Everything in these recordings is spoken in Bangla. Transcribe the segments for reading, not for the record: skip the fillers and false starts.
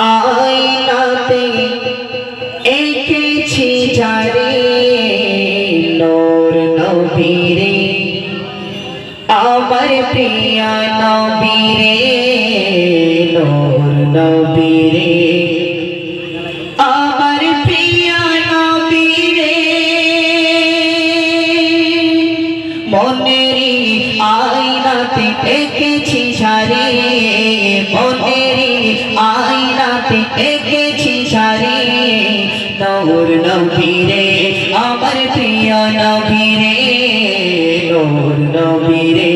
আয়নাতে এঁকেছি যারে নূর নবীরে আমার প্রিয় নবীরে নূর নবীরে আমার প্রিয় নবীরে মনেরি আয়নাতে এঁকেছি যারে মনেরি আয়নাতে এঁকেছি যারে নূর নবীরে আমার প্রিয় নবীরে নূর নবীরে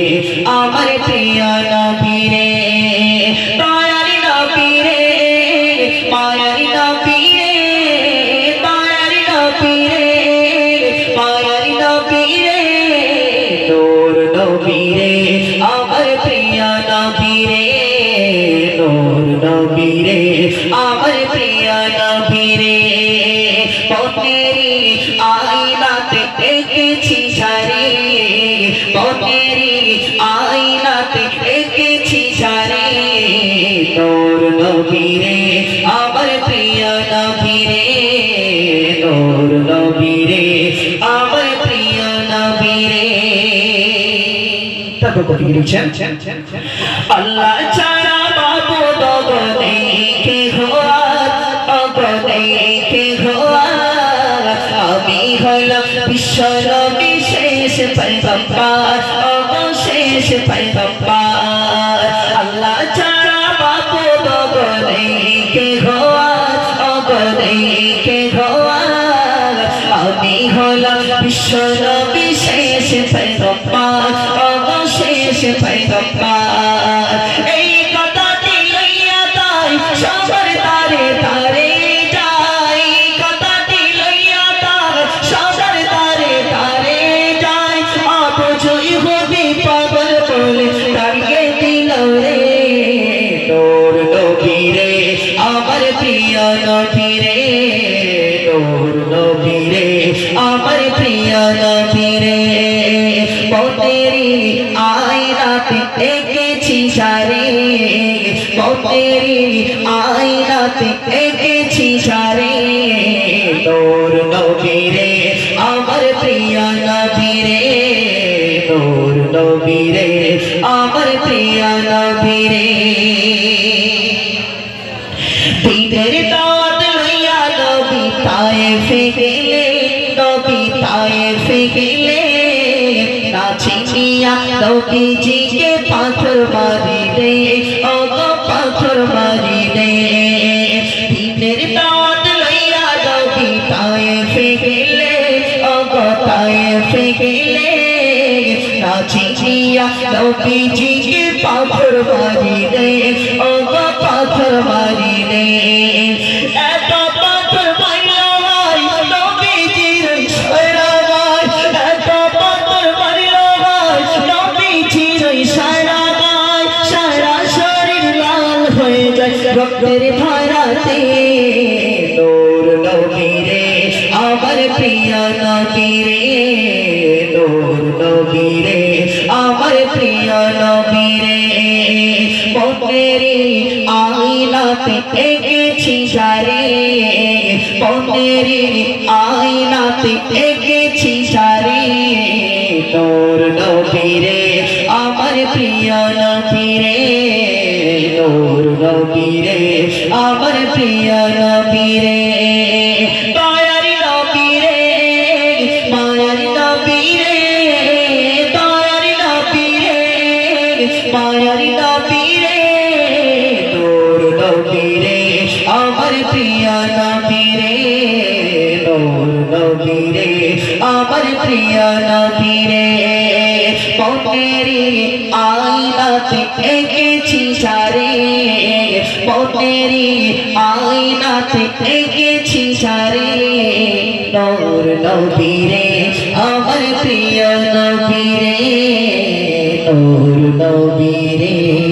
আমার প্রিয় নবীরে দয়ার নবীরে মায়ার নবীরে দয়ার নবীরে মায়ার নবীরে নূর নবীরে আমার প্রিয় নবীরে নূর নবীরে আমার প্রিয় নবীরে মনেরি আয়নাতে এঁকেছি যারে মনেরি আয়নাতে এঁকেছি যারে নূর নবীরে আমার প্রিয় নবীরে নূর নবীরে আমার প্রিয় নবীরে তারপর কবি লিখছেন আল্লাহ ছাড়া মাবুদ নেই কে আর নেই কে আর আমি হলাম বিশ্ব নবী শেষ পয়গম্বর শেষ পয়গম্বর আল্লাহ ছাড়া মাবুদ নেই কে আর নেই কে আর আমি হলাম বিশ্ব নবী শেষ পয়গম্বর শেষ পয়গম্বর এই কথাটি লইয়া তাই সবার তারে তারে যাই কথাটি লইয়া তাই সবার তারে তারে যাই অবজয় হবে পাগল বলে তারিয়ে দিল রে নূর নবীরে আমার প্রিয় নবীরে নূর নবীরে আমার প্রিয় নবীরে মনেরি আয়নাতে এঁকেছি যারে মনেরি আয়নাতে এঁকেছি যারে নূর নবীরে আমার প্রিয় নবীরে নূর নবীরে আমার প্রিয় নবীরে দিনের দাওয়াত লইয়া নবী তায়েফে গেলে নবী তায়েফে গেলে নাচিয়া নবীজিকে পাথর মারিলে ও গো পাথর মারিলে দিনের দাওয়াত লইয়া নবী তায়েফে গেলে ও গো তায়েফে গেলে নাচিয়া নবীজিকে পাথর মারিলে ও গো পাথর মারিলে এত পাথর মারিলা ভাই নবীজির সারা ভাই এত পাথর মারিলা ভাই নবীজির সারা ভাই সারা শরীর লাল হয়ে যায় রক্তের ধারাতে নূর নবীরে আমার প্রিয় নবীরে নূর নবীরে আমার প্রিয় নবীরে মনেরি আয়নাতে এঁকেছি যারে মনেরি আয়নাতে এঁকেছি যারে নূর নবীরে আমার প্রিয় নবীরে নূর নবীরে আমার প্রিয় নবীরে দয়ার নবীরে মায়ার নবীরে দয়ার নবীরে মায়ার নবীরে নূর নবীরে আমার প্রিয় নবীরে নূর নবীরে আমার প্রিয় নবীরে মনেরি আয়নাতে এঁকেছি যারে মনেরি আয়নাতে এঁকেছি যারে নূর নবীরে আমার প্রিয় নবীরে নূর নবীরে।